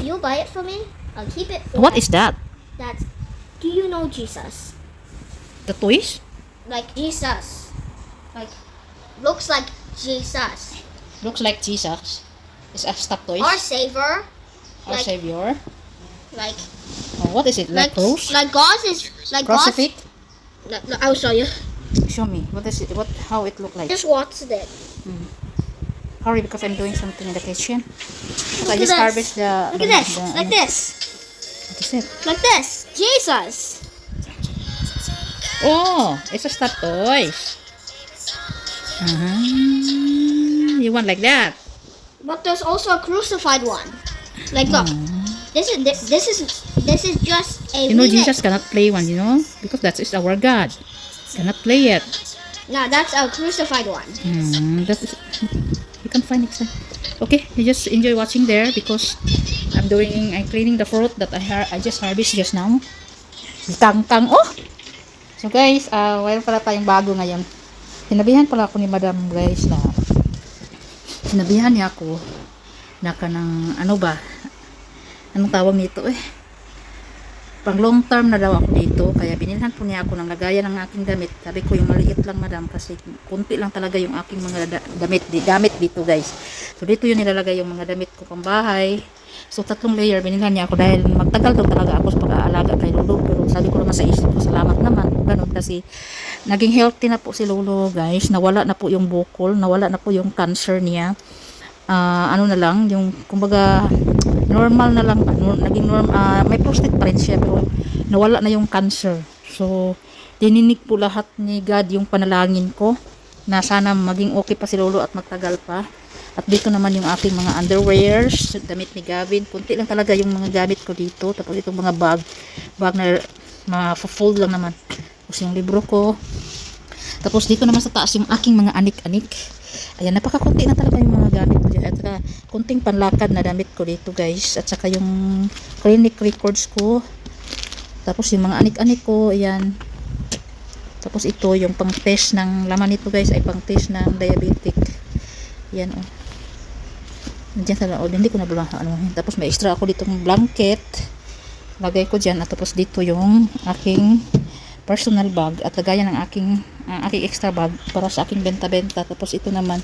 You buy it for me. I'll keep it. For What is that? That's. Do you know Jesus? The toys? Like Jesus. Like looks like Jesus. Looks like Jesus. It's a stuffed toys. Our Savior. Our like- Savior. Like Oh, what is it? Like cross? Like God is like God. Crucifix? No, I'll show you. Show me. What is it? How it look like? Just watch it. Hurry because I'm doing something in the kitchen. So I Look at just this. harvest the... Look at this. Like this. What is it? Like this. Jesus. Oh, it's a stuffed toys. You want like that? But there's also a crucified one. Like look. This is just a. You know, remix. Jesus cannot play one, you know? Because that is our God. Cannot play it. No, that's a crucified one. That is... You can find next time. Okay, you just enjoy watching there because I'm cleaning the fruit that I just harvest just now. Kangkang. Oh! So guys, mayroon pala tayong bago ngayon. Sinabihan pala ako ni Madam guys na sinabihan niya ako na kanang ano ba? Anong tawag nito pang long term na daw ako dito, kaya binilhan po niya ako ng lagayan ng aking damit. Sabi ko yung maliit lang madam kasi kunti lang talaga yung aking mga gamit dito guys. So dito yun nilalagay yung mga damit ko pang bahay. So 3 layer binilhan niya ako dahil magtagal daw talaga ako sa pag-aalaga kay Lolo, pero sabi ko naman sa isip ko salamat naman ganun kasi naging healthy na po si Lolo guys, nawala na po yung bukol, nawala na po yung cancer niya. Ano na lang yung kumbaga normal na lang naging may prostate pa rin siya pero nawala na yung cancer. So dininig po lahat ni God yung panalangin ko na sana maging okay pa si Lolo at magtagal pa. At dito naman yung aking mga underwears, damit ni Gavin, kunti lang talaga yung mga gamit ko dito. Tapos itong mga bag na ma-fold lang naman. Tapos yung libro ko. Tapos dito naman sa taas yung aking mga anik-anik. Ayan, napakakunti na talaga yung mga gamit ko dyan. At saka, kunting panlakad na damit ko dito guys. At saka yung clinic records ko. Tapos yung mga anik-anik ko, ayan. Tapos ito, yung pang test ng laman nito guys, ay pang test ng diabetic. Ayan Nandiyan sa loob, hindi ko na tapos may extra ako ditong blanket. Lagay ko dyan. At tapos dito yung aking personal bag at lagayan ng aking extra bag para sa aking benta-benta. Tapos ito naman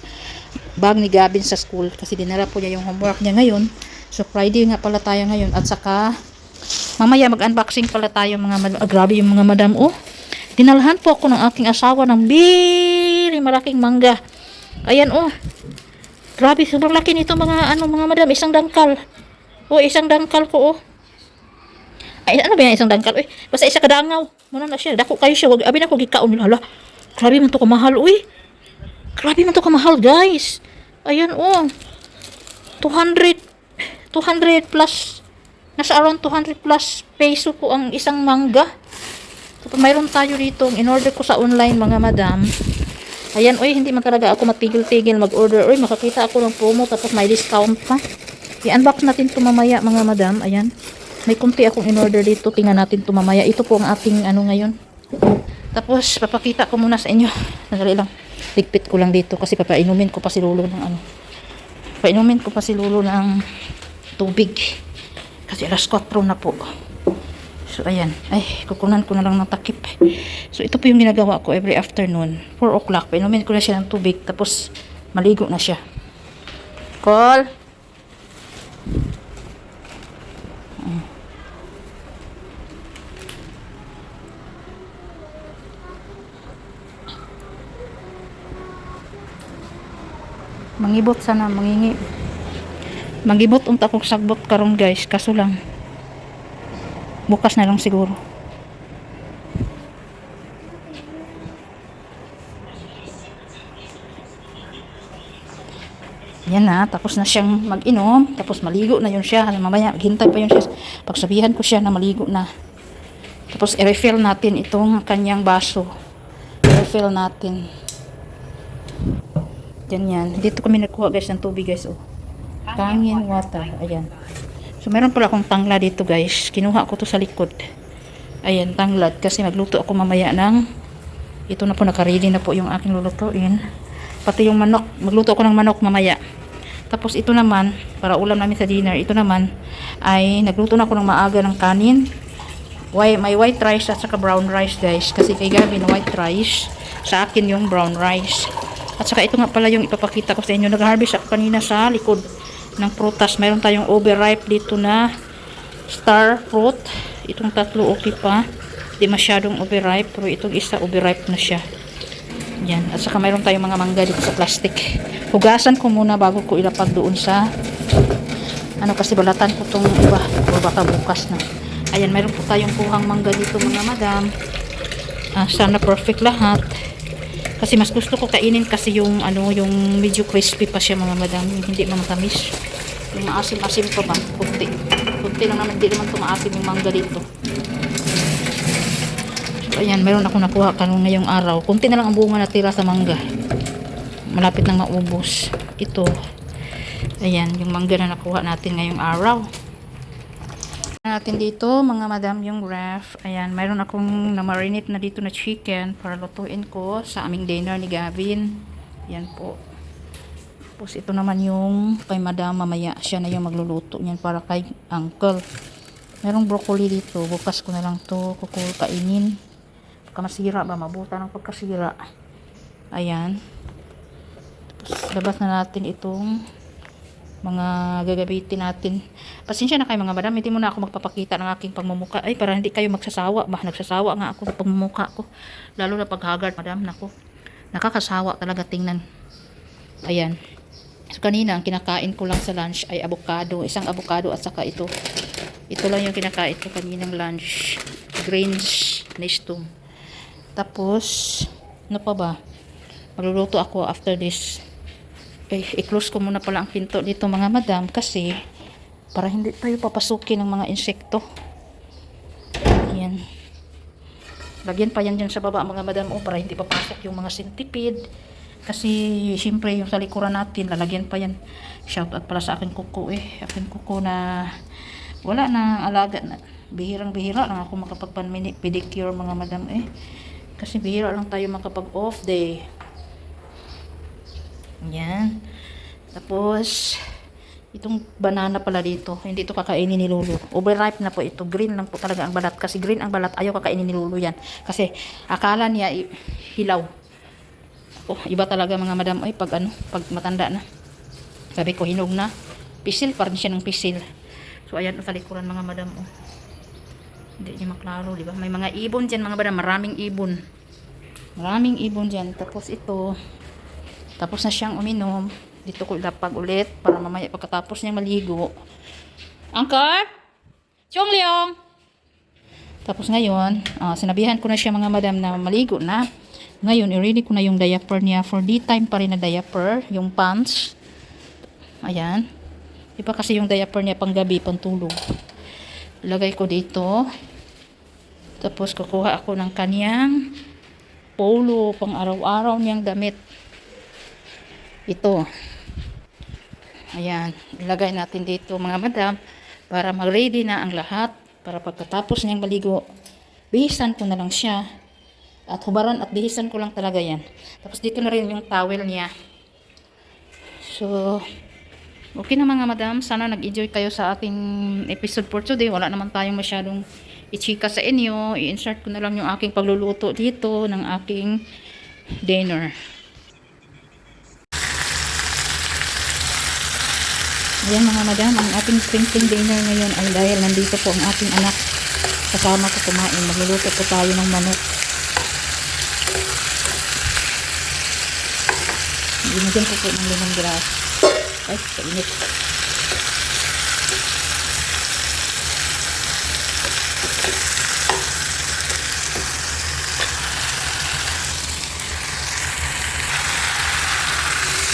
bag ni Gavin sa school kasi dinala po niya yung homework niya ngayon. So Friday nga pala tayo ngayon at saka mamaya mag-unboxing pala tayo mga madam. Grabe yung mga madam dinalhan po ako ng aking asawa ng very malaking mangga. Ayan grabe sobrang laki nito mga madam, isang dangkal. Isang dangkal ko Ay, ano ba yan isang dangkal? Basta isa kadangaw. Muna na siya. Dako kayo siya. Abi na ko gikaon. Hala. Grabe man to kamahal. Grabe man to kamahal, guys. Ayan, 200 plus. Nasa around 200 plus peso po ang isang mangga. So, mayroon tayo dito. In-order ko sa online, mga madam. Ayan, hindi man talaga ako matigil-tigil mag-order. Makakita ako ng promo tapos may discount pa. I-unbox natin ito mamaya, mga madam. Ayan. May kunti akong in-order dito. Tingnan natin ito mamaya. Ito po ang ating ngayon. Tapos, papakita ko muna sa inyo. Nagali lang. Ligpit ko lang dito kasi papainumin ko pa si Lolo ng Painumin ko pa si Lolo ng tubig. Kasi alas 4 na po. So, ayan. Ay, kukunan ko na lang ng takip. So, ito po yung ginagawa ko every afternoon. 4 o'clock. Painumin ko na siya ng tubig. Tapos, maligo na siya. Call. Mangibot sana, mangibot unta kong sagbot karon guys, kaso lang bukas na lang siguro. Yan na, tapos na siyang mag-inom, tapos maligo na yun siya. Mamaya maghintay pa yun siya, pagsabihan ko siya na maligo na. Tapos i-refill natin itong kanyang baso, i-refill natin. Yan. Dito kami nakuha guys ng tubig guys. Hangin water. Ayan. So meron pala akong tangla dito guys. Kinuha ko to sa likod. Ayan, tanglad. Kasi magluto ako mamaya ng ito na po, nakaready na po yung aking lulutuin. Pati yung manok. Magluto ako ng manok mamaya. Tapos ito naman, para ulam namin sa dinner, ito naman ay nagluto na ako ng maaga ng kanin. May white rice at saka brown rice guys. Kasi kay Gavin white rice, sa akin yung brown rice. At saka ito nga pala yung ipapakita ko sa inyo. Nag-harvest ako kanina sa likod ng prutas. Mayroon tayong overripe dito na star fruit. Itong tatlo okay pa. Di masyadong overripe, pero itong isa overripe na siya. Yan. At saka mayroon tayong mga mangga dito sa plastic. Hugasan ko muna bago ko ilapag doon sa kasi balatan ko tong iba. O baka bukas na. Ayan, mayroon po tayong kuhang mangga dito mga madam. Sana perfect lahat. Kasi mas gusto ko kainin kasi yung yung medyo crispy pa siya mga madam. Yung hindi matamis. Yung maasim-asim pa ba? Kunti. Kunti lang naman. Hindi naman tumaasim yung mangga dito. Ayan, meron ako nakuha kanong ngayong araw. Kunti na lang ang bunga natira sa mangga. Malapit nang maubos. Ito. Ayan, yung mangga na nakuha natin ngayong araw. Natin dito, mga madam, yung ref. Ayan, meron akong na-marinate na dito na chicken para lutuin ko sa aming dinner ni Gavin. Ayan po. Tapos ito naman yung kay madam, mamaya siya na yung magluluto niyan para kay uncle. Merong broccoli dito. Bukas ko na lang to kainin. Baka masira ba? Mabuta ng pagkasira. Ayan. Tapos labas na natin itong mga gagamitin natin. Pasensya na kayo mga madam. Hindi muna ako magpapakita ng aking pagmumuka. Ay, para hindi kayo magsasawa ba? Nagsasawa nga ako sa pagmumuka ko. Lalo na pag haggard madam. Nako. Nakakasawa talaga tingnan. Ayan. So, kanina ang kinakain ko lang sa lunch ay avocado. Isang avocado at saka ito. Ito lang yung kinakain ko kaninang lunch. Greens na stew. Tapos, ano pa ba? Magluluto ako after this. I-close ko muna pala ang pinto dito mga madam kasi para hindi tayo papasukin ng mga insekto. Ayan. Lagyan pa yan dyan sa baba mga madam para hindi papasok yung mga centipede. Kasi siyempre yung sa likuran natin, lalagyan pa yan. Shout out pala sa akin kuko Akin kuko na wala na alaga na. Bihirang-bihira lang ako makapag-pedicure mga madam Kasi bihira lang tayo makapag-off day. Yan. Tapos, itong banana pala dito. Hindi ito kakainin ni Lulu. Overripe na po ito. Green lang po talaga ang balat. Kasi green ang balat. Ayaw kakainin ni Lulu yan. Kasi akala niya hilaw. Iba talaga mga madam. Pag matanda na. Sabi ko, hinog na. Pisil pa rin siya ng pisil. So, ayan sa likuran mga madam. Hindi niya maklaro, di ba? May mga ibon dyan, mga madam. Maraming ibon. Maraming ibon dyan. Tapos ito. Tapos na siyang uminom. Dito ko ilapag ulit. Para mamaya pagkatapos niya maligo. Angkor! Chong Leong! Tapos ngayon, sinabihan ko na siya mga madam na maligo na. Ngayon, i-ready ko na yung diaper niya. For daytime pa rin na diaper. Yung pants. Ayan. Iba kasi yung diaper niya pang gabi, pang tulog. Ilagay ko dito. Tapos kukuha ako ng kaniyang polo pang araw-araw niyang damit. Ito. Ayan. Ilagay natin dito mga madam para mag-ready na ang lahat. Para pagkatapos niyang maligo, bihisan ko na lang siya. At hubaran at bihisan ko lang talaga yan. Tapos dito na rin yung towel niya. So, okay na mga madam. Sana nag-enjoy kayo sa ating episode for today. Wala naman tayong masyadong i-chika sa inyo. I-insert ko na lang yung aking pagluluto dito ng aking dinner. Ayan mga madam, ang ating sprinkling dinner ngayon ay dahil nandito po ang ating anak. Kasama ko kumain. Magluluto po tayo ng manok. Binigyan ko po ng lemongrass. Ay, kainit.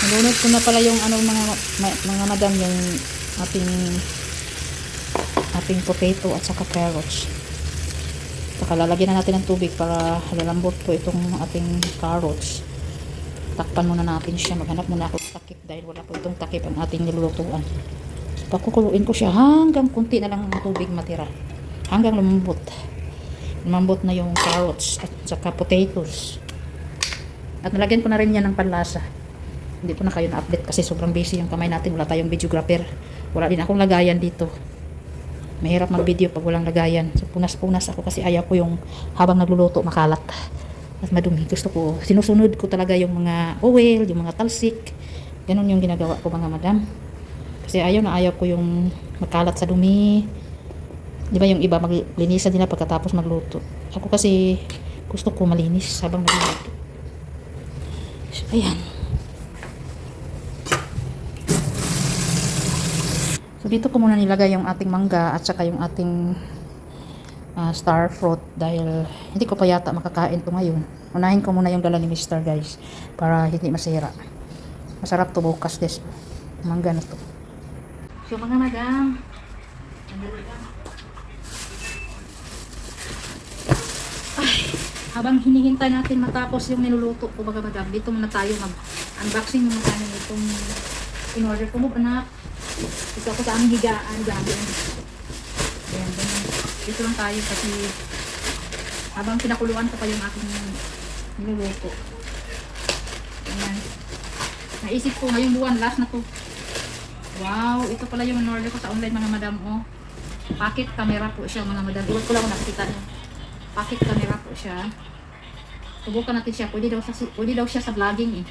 Nalunod ko na pala yung mga madam yung ating potato at saka carrots. Saka lalagyan na natin ng tubig para lalambot po itong ating carrots. Takpan muna natin siya. Maghanap muna ako ng takip dahil wala po itong takip ang ating nilulutuan. So, pakukuluin ko siya hanggang kunti na lang ang tubig matira. Hanggang lumambot. Lumambot na yung carrots at saka potatoes. At nalagyan ko na rin yan ng panlasa. Hindi ko na kayo na-update kasi sobrang busy yung kamay natin. Wala tayong videographer. Wala din akong lagayan dito. Mahirap mag-video pag walang lagayan. So, punas-punas ako kasi ayaw ko yung habang nagluluto makalat at madumi. Gusto ko, sinusunod ko talaga yung mga oil, yung mga talsik. Ganun yung ginagawa ko mga madam. Kasi ayaw ko yung makalat sa dumi. Di ba yung iba maglinisan nila pagkatapos magluto. Ako kasi gusto ko malinis habang nagluluto. So, ayan. So, dito ko muna nilagay yung ating mangga at saka yung ating star fruit dahil hindi ko pa yata makakain to ngayon. Unahin ko muna yung dala ni Mr. guys para hindi masira. Masarap to bukas guys. Mangga na to. So mga madam, habang hinihintay natin matapos yung niluluto ko mga madam, dito muna tayo mag-unboxing muna tayo itong in-order ko mo anak. Ito ako sa aming higaan gagawin. Ayan, ganun. Dito lang tayo kasi habang pinakuluan ko pa yung aking niluluto. Ayan. Naisip ko ngayong buwan, last na to. Wow, ito pala yung in-order ko sa online mga madam. Oh. Pocket camera po siya mga madam. Iwan ko lang kung nakikita nyo. Pocket camera po siya. Subukan natin siya. Pwede daw siya sa vlogging eh.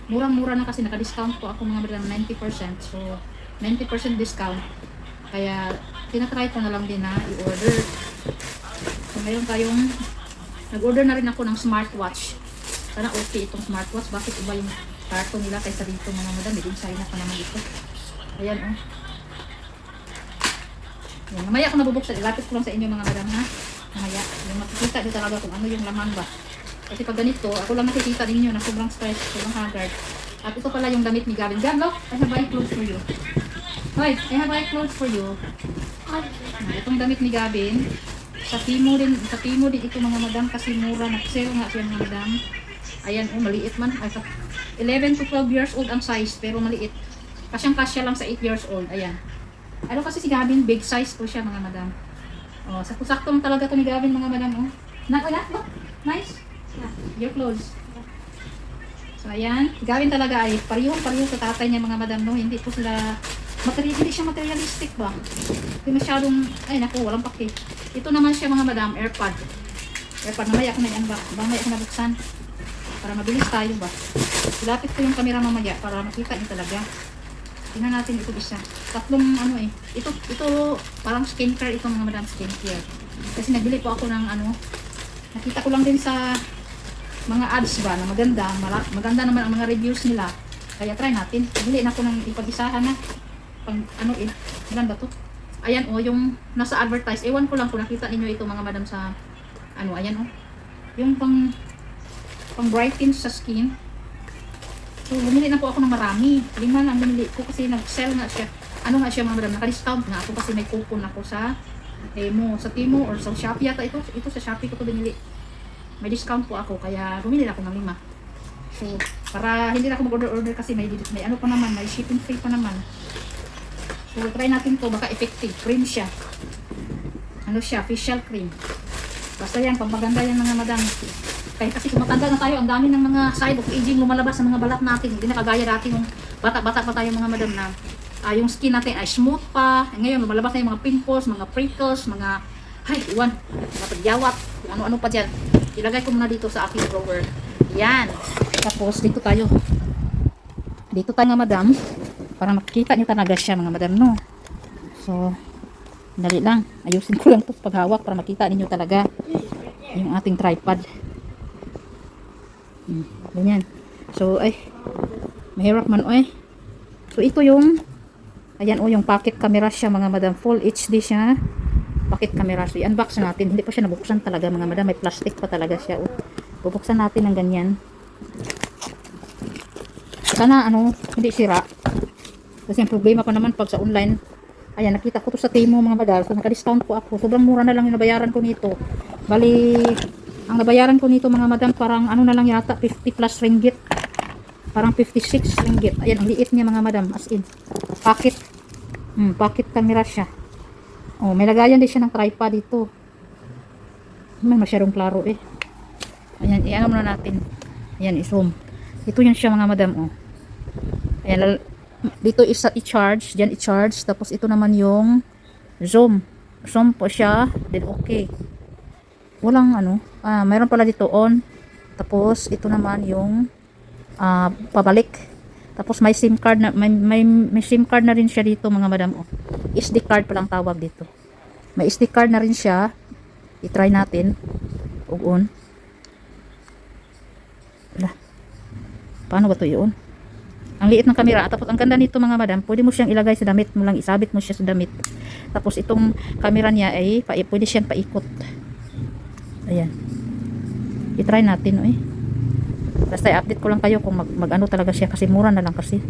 Murang-mura na kasi naka-discount po ako mga madam 90%. So, 90% discount. Kaya, tinatry ko na lang din na i-order. So, ngayon tayong nag-order na rin ako ng smartwatch. Sana okay itong smartwatch. Bakit iba yung karton nila kaysa dito mga madam? May China pa naman ito. Ayan oh. Ayan, mamaya ako nabubuksan. Ilapit ko lang sa inyo mga madam ha. Mamaya. Yung makikita nyo talaga kung ano yung laman ba. Kasi pag ganito, ako lang nakikita ninyo na sobrang stress, sobrang haggard. At ito pala yung damit ni Gavin. Gab, look, I have buy clothes for you. Hoy, I have buy clothes for you. Itong damit ni Gavin. Sa Timo din ito mga madam kasi mura. Nag-sale nga siya mga madam. Ayan, oh, maliit man. Ay, 11 to 12 years old ang size, pero maliit. Kasyang-kasya lang sa 8 years old. Ayan. Ano kasi si Gavin, big size po siya mga madam. Oh, sakto-saktong talaga to ni Gavin mga madam. Oh. Look, nice. Your clothes. So, ayan. Gawin talaga ay parihong-pariho sa tatay niya mga madam, no? Hindi po sila, hindi siya materialistic ba? Hindi masyadong, ay naku, walang paki. Ito naman siya mga madam, AirPod. AirPod, mamaya ako na i-unbox. Mamaya ako nabuksan. Para mabilis tayo ba? Ilapit ko yung camera mamaya para makita niyo talaga. Tingnan natin ito isa. Tatlong ano eh. Ito parang skincare ito mga madam, skincare. Kasi nagbili po ako ng ano, nakita ko lang din sa mga ads ba na maganda naman ang mga reviews nila. Kaya try natin. Bili na ako ng ipag-isahan na. Pang ano eh. Ilan ba to? Ayan oh, yung nasa advertise. Ewan ko lang kung nakita ninyo ito mga madam sa ano, ayan oh. Yung pang brighten sa skin. So, bumili na po ako ng marami. 5 na ang bumili ko kasi nag-sell nga siya. Ano nga siya mga madam, naka-discount nga ako kasi may coupon ako sa Timo or sa Shopee yata ito. Ito sa Shopee ko to binili. May discount po ako kaya bumili ako ng 5. So, para hindi na ako mag-order kasi may ano pa naman, may shipping free pa naman. So, try natin to, baka effective. Cream siya. Ano siya? Facial cream. Basta yan, pampaganda yan mga madam. Kaya kasi kung matanda na tayo, ang dami ng mga side of aging lumalabas sa mga balat natin. Hindi na kagaya dati nung bata-bata pa tayo mga madam na yung skin natin ay smooth pa. Ngayon, lumalabas na yung mga pimples, mga prickles, mga mga pagyawat, ano-ano pa dyan. Ilagay ko muna dito sa aking drawer. Yan. Tapos, dito tayo nga madam. Para makikita niyo talaga siya mga madam, no? So, dali lang. Ayusin ko lang ito paghawak para makita ninyo talaga yung ating tripod. Ganyan. So, ay, mahirap man, oy. So, ito yung, ayan, yung pocket camera siya mga madam. Full HD siya. Pocket camera. So, i-unbox natin. Hindi pa siya nabuksan talaga mga madam. May plastic pa talaga siya. Bubuksan natin ng ganyan. Sana, hindi sira. Kasi ang problema pa naman pag sa online. Ayan, nakita ko to sa Timo mga madam. So, naka-discount po ako. Sobrang mura na lang yung nabayaran ko nito. Bali, ang nabayaran ko nito mga madam, parang ano na lang yata, 50 plus ringgit. Parang 56 ringgit. Ayan, ang liit niya mga madam. As in, pocket. Pocket camera siya. Oh, may lagayan din siya ng tripod dito. May masyadong klaro eh. Ayan, i-ano muna natin. Ayan, i-zoom. Ito yan siya mga madam, oh. Ayan, dito isa i-charge, dyan i-charge, tapos ito naman yung zoom. Zoom po siya, then okay. Walang ano, mayroon pala dito on, tapos ito naman yung pabalik. Tapos may SIM card na, may SIM card na rin siya dito mga madam. Oh. SD card palang tawag dito. May SD card na rin siya. I-try natin. On. Wala. Paano ba to yun? Ang liit ng camera. Tapos ang ganda nito mga madam, pwede mo siyang ilagay sa damit mo lang, isabit mo siya sa damit. Tapos itong camera niya ay pwede siyang paikot. Ayan. I-try natin, eh. Basta i-update ko lang kayo kung mag-ano talaga siya kasi mura na lang kasi.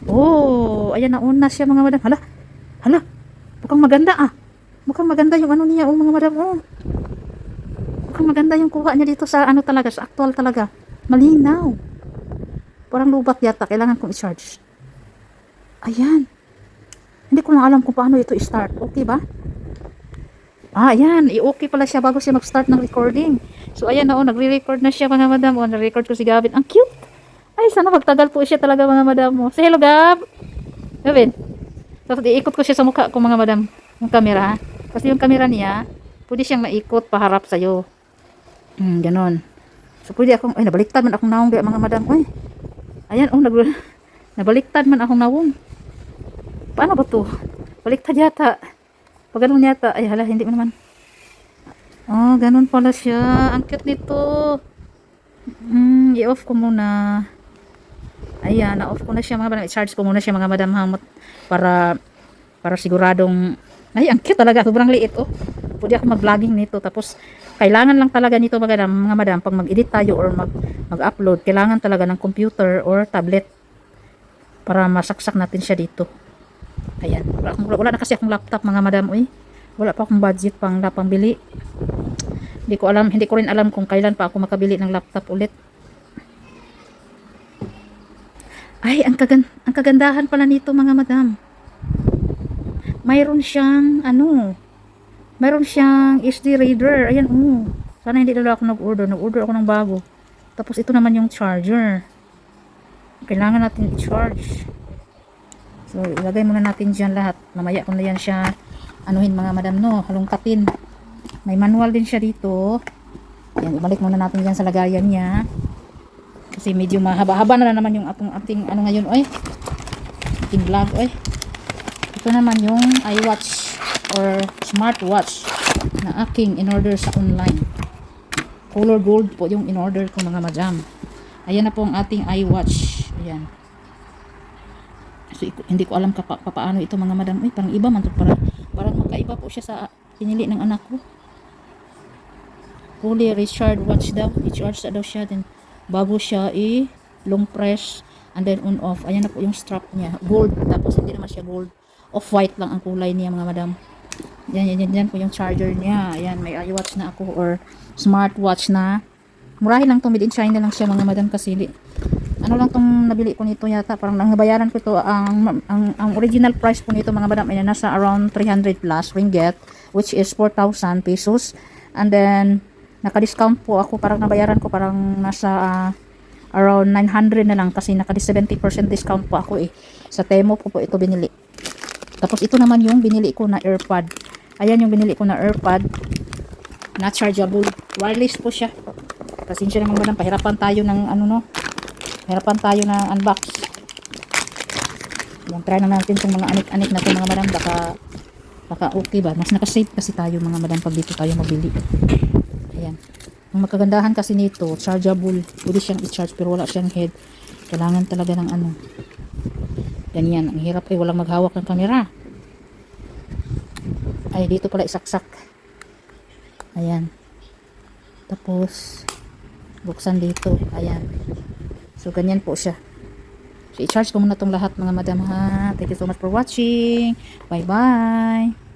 Oh, ayan na una siya mga madam. Hala. Mukhang maganda ah. Mukhang maganda yung ano niya, mga madam. Oh. Mukhang maganda yung kuha niya dito sa ano talaga, sa actual talaga. Malinaw. Parang lubat yata. Kailangan kong i-charge. Ayan. Hindi ko lang alam kung paano ito i-start. Okay ba? Ayan. I-okay pala siya bago siya mag-start ng recording. So, ayan na. Nagre-record na siya mga madam. Na-record ko si Gavin. Ang cute. Ay, sana magtagal po siya talaga mga madam mo. Say hello, Gab. Gavin. Tapos, iikot ko siya sa mukha ko mga madam. Yung camera. Kasi yung camera niya, pwede siyang maikot paharap sa'yo. Ganon. So, pwede akong, nabaliktad man akong naong mga madam. Ayan, nabaliktad man akong nawong. Paano ba to? Baliktad yata. Pag ganun yata, ay hala, hindi mo naman. Ganun pala siya. Ang cute nito. I-off ko muna. Ayan, na-off ko na siya mga madam. I-charge ko muna siya mga madam hamot para siguradong, ay, ang cute talaga. Sobrang liit, oh. Pwede ako mag-vlogging nito. Tapos, kailangan lang talaga nito mga madam, pag mag-edit tayo or mag-upload, kailangan talaga ng computer or tablet para masaksak natin siya dito. Ayan. Wala na kasi akong laptop mga madam, wala pa akong budget pang bili. Hindi ko rin alam kung kailan pa ako makabili ng laptop ulit. Ay, ang kagandahan pala nito mga madam. Mayroon siyang SD reader. Ayan, sana hindi dala ako nag-order ako ng bago. Tapos ito naman yung charger. Kailangan natin i-charge. So, ilagay muna natin dyan lahat. Mamaya ko na yan siya anuhin mga madam, no, halongkatin. May manual din siya dito. Yan, ibalik muna natin dyan sa lagayan niya. Kasi medyo mahaba-haba na naman yung ating ano ngayon, ating vlog, Ito naman yung iWatch or smartwatch na aking in-order sa online. Color gold po yung in-order ko mga madam. Ayan na po ang ating iWatch. Ayan. So, hindi ko alam paano ito mga madam. Parang iba man to. Parang magkaiba po siya sa pinili ng anak ko. Fully recharged watch daw. I-charge daw siya. Then, bago siya long press and then on off. Ayan na po yung strap niya. Gold. Tapos, hindi naman siya gold. Off-white lang ang kulay niya mga madam. Yan po yung charger niya. Ayan, may iWatch na ako or smartwatch na. Murahin lang to, made in China lang siya mga madam kasi ano lang tong nabili ko nito yata. Parang nangabayaran ko to. Ang original price po nito mga madam ay nasa around 300 plus ringgit, which is 4,000 pesos. And then, naka-discount po ako. Parang nabayaran ko parang nasa around 900 na lang kasi naka 70% discount po ako Sa Temo po ito binili. Tapos ito naman yung binili ko na AirPod. Ayan yung binili ko na AirPod na chargeable. Wireless po siya. Pasensya naman madam, pahirapan tayo ng Hirapan tayo na unbox. Yan, try na natin itong mga anik-anik na ito mga madam. Baka okay ba? Mas nakasave kasi tayo mga madam pag dito tayo mabili. Ayan. Ang magkagandahan kasi nito, chargeable. Pwede siyang i-charge pero wala siyang head. Kailangan talaga ng ganyan. Ang hirap walang maghawak ng camera. Ay, dito pala isaksak. Ayan. Tapos, buksan dito. Ayan. So, ganyan po siya. So, i-charge ko muna itong lahat mga madam ha. Thank you so much for watching. Bye-bye.